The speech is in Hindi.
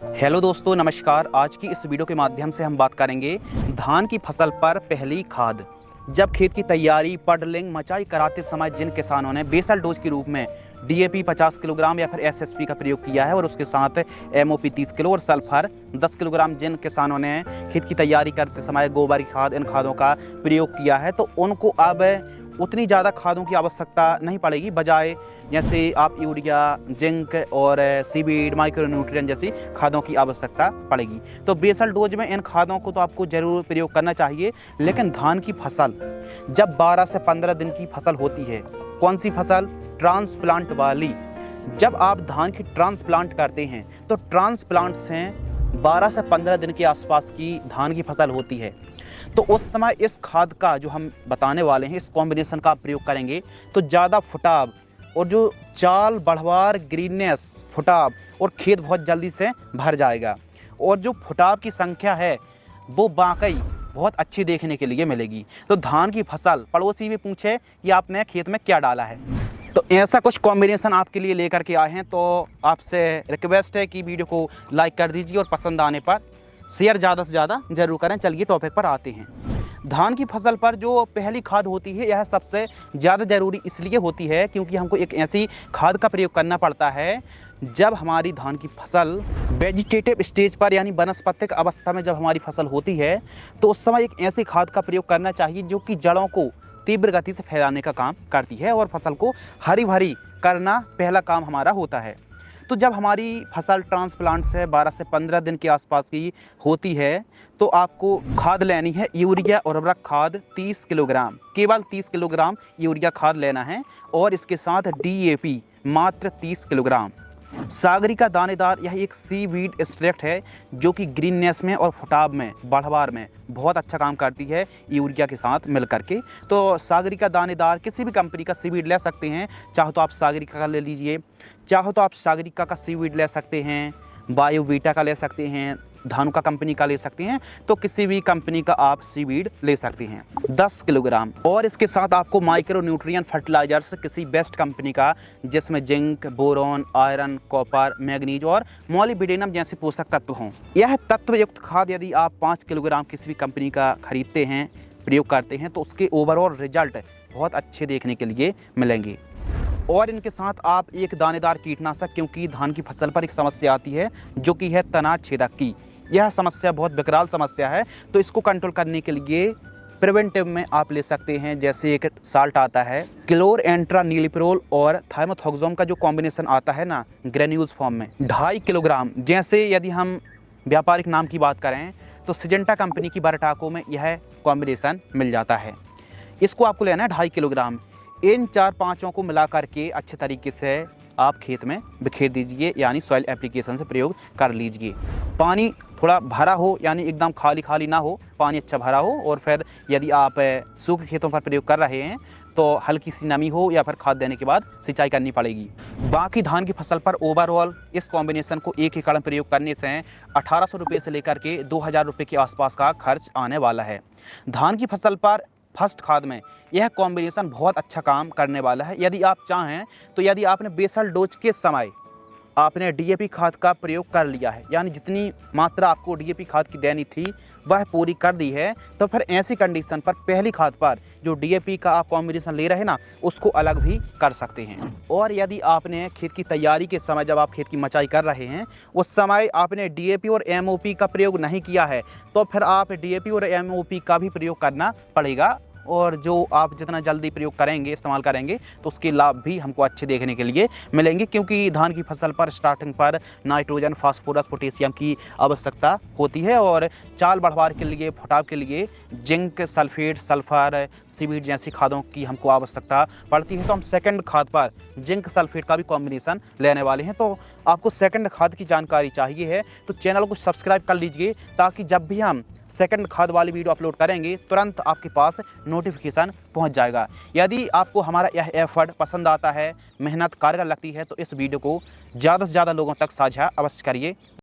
हेलो दोस्तों, नमस्कार। आज की इस वीडियो के माध्यम से हम बात करेंगे धान की फसल पर पहली खाद। जब खेत की तैयारी पडलिंग मचाई कराते समय जिन किसानों ने बेसल डोज के रूप में डीएपी 50 किलोग्राम या फिर एसएसपी का प्रयोग किया है और उसके साथ एमओपी 30 किलो और सल्फर 10 किलोग्राम जिन किसानों ने खेत की तैयारी करते समय गोबर की खाद इन खादों का प्रयोग किया है, तो उनको अब उतनी ज़्यादा खादों की आवश्यकता नहीं पड़ेगी। बजाय जैसे आप यूरिया, जिंक और सीवीड, माइक्रोन्यूट्रिएंट जैसी खादों की आवश्यकता पड़ेगी। तो बेसल डोज में इन खादों को तो आपको ज़रूर प्रयोग करना चाहिए। लेकिन धान की फसल जब 12 से 15 दिन की फसल होती है, कौन सी फसल? ट्रांसप्लांट वाली। जब आप धान की ट्रांसप्लांट करते हैं तो ट्रांसप्लांट से 12 से 15 दिन के आसपास की धान की फसल होती है। तो उस समय इस खाद का जो हम बताने वाले हैं, इस कॉम्बिनेशन का प्रयोग करेंगे तो ज़्यादा फुटाव और जो चाल बढ़वार, ग्रीननेस, फुटाव और खेत बहुत जल्दी से भर जाएगा। और जो फुटाव की संख्या है वो वाकई बहुत अच्छी देखने के लिए मिलेगी। तो धान की फसल पड़ोसी भी पूछे कि आपने खेत में क्या डाला है। तो ऐसा कुछ कॉम्बिनेशन आपके लिए लेकर के आए हैं। तो आपसे रिक्वेस्ट है कि वीडियो को लाइक कर दीजिए और पसंद आने पर शेयर ज़्यादा से ज़्यादा जरूर करें। चलिए टॉपिक पर आते हैं। धान की फसल पर जो पहली खाद होती है, यह सबसे ज़्यादा ज़रूरी इसलिए होती है क्योंकि हमको एक ऐसी खाद का प्रयोग करना पड़ता है जब हमारी धान की फसल वेजिटेटिव स्टेज पर यानी वनस्पतिक अवस्था में जब हमारी फसल होती है, तो उस समय एक ऐसी खाद का प्रयोग करना चाहिए जो कि जड़ों को तीव्र गति से फैलाने का काम करती है और फसल को हरी भरी करना पहला काम हमारा होता है। तो जब हमारी फसल ट्रांसप्लांट से 12 से 15 दिन के आसपास की होती है, तो आपको खाद लेनी है यूरिया उर्वरक खाद 30 किलोग्राम, केवल 30 किलोग्राम यूरिया खाद लेना है। और इसके साथ डीएपी मात्र 30 किलोग्राम। सागरिका दानेदार यह एक सीवीड एक्सट्रैक्ट है जो कि ग्रीननेस में और फुटाव में, बढ़वार में बहुत अच्छा काम करती है यूरिया के साथ मिल करके। तो सागरिका दानेदार किसी भी कंपनी का सीवीड ले सकते हैं। चाहो तो आप सागरिका का ले लीजिए, चाहो तो आप सागरिका का सीवीड ले सकते हैं, बायोवीटा का ले सकते हैं, धानुका कंपनी का ले सकते हैं। तो किसी भी कंपनी का आप सीवीड ले सकते हैं 10 किलोग्राम। और इसके साथ आपको माइक्रो न्यूट्रिएंट फर्टिलाइजर्स किसी बेस्ट कंपनी का, जिसमें zinc, boron, iron, copper, manganese और मॉलिब्डेनम जैसे पोषक तत्व हों। यह तत्वयुक्त खाद यदि आप 5 किलोग्राम किसी भी कंपनी का खरीदते हैं, प्रयोग करते हैं, तो उसके ओवरऑल रिजल्ट बहुत अच्छे देखने के लिए मिलेंगे। और इनके साथ आप एक दानेदार कीटनाशक, क्योंकि धान की फसल पर एक समस्या आती है जो कि है तना छेदक की। यह समस्या बहुत विकराल समस्या है, तो इसको कंट्रोल करने के लिए प्रिवेंटिव में आप ले सकते हैं। जैसे एक साल्ट आता है क्लोरएंट्रानिलिप्रोल और थाइमोथोक्सोम का जो कॉम्बिनेशन आता है ना ग्रेन्यूल्स फॉर्म में, 2.5 किलोग्राम। जैसे यदि हम व्यापारिक नाम की बात करें तो सिजेंटा कंपनी की बरटाको में यह कॉम्बिनेशन मिल जाता है। इसको आपको लेना है 2.5 किलोग्राम। इन 4-5 को मिला करके अच्छे तरीके से आप खेत में बिखेर दीजिए, यानी सॉइल एप्लीकेशन से प्रयोग कर लीजिए। पानी थोड़ा भरा हो, यानी एकदम खाली खाली ना हो, पानी अच्छा भरा हो। और फिर यदि आप सूखे खेतों पर प्रयोग कर रहे हैं तो हल्की सी नमी हो या फिर खाद देने के बाद सिंचाई करनी पड़ेगी। बाकी धान की फसल पर ओवरऑल इस कॉम्बिनेशन को 1 एकड़ में प्रयोग करने से 1800 रुपये से लेकर के 2000 रुपये के आसपास का खर्च आने वाला है। धान की फसल पर फर्स्ट खाद में यह कॉम्बिनेशन बहुत अच्छा काम करने वाला है। यदि आप चाहें तो यदि आपने बेसल डोज के समय आपने डीएपी खाद का प्रयोग कर लिया है, यानी जितनी मात्रा आपको डीएपी खाद की देनी थी वह पूरी कर दी है, तो फिर ऐसी कंडीशन पर पहली खाद पर जो डीएपी का आप कॉम्बिनेशन ले रहे हैं ना, उसको अलग भी कर सकते हैं। और यदि आपने खेत की तैयारी के समय, जब आप खेत की मचाई कर रहे हैं, उस समय आपने डीएपी और एमओपी का प्रयोग नहीं किया है, तो फिर आप डीएपी और एमओपी का भी प्रयोग करना पड़ेगा। और जो आप जितना जल्दी प्रयोग करेंगे, इस्तेमाल करेंगे, तो उसके लाभ भी हमको अच्छे देखने के लिए मिलेंगे। क्योंकि धान की फसल पर स्टार्टिंग पर नाइट्रोजन, फास्फोरस, पोटेशियम की आवश्यकता होती है। और चाल बढ़वार के लिए, फुटाव के लिए जिंक, सल्फेट, सल्फर, सीवीड जैसी खादों की हमको आवश्यकता पड़ती है। तो हम सेकंड खाद पर जिंक सल्फेट का भी कॉम्बिनेशन लेने वाले हैं। तो आपको सेकंड खाद की जानकारी चाहिए है तो चैनल को सब्सक्राइब कर लीजिए, ताकि जब भी हम सेकंड खाद वाली वीडियो अपलोड करेंगे तुरंत आपके पास नोटिफिकेशन पहुंच जाएगा। यदि आपको हमारा यह एफर्ट पसंद आता है, मेहनत कारगर लगती है, तो इस वीडियो को ज़्यादा से ज़्यादा लोगों तक साझा अवश्य करिए।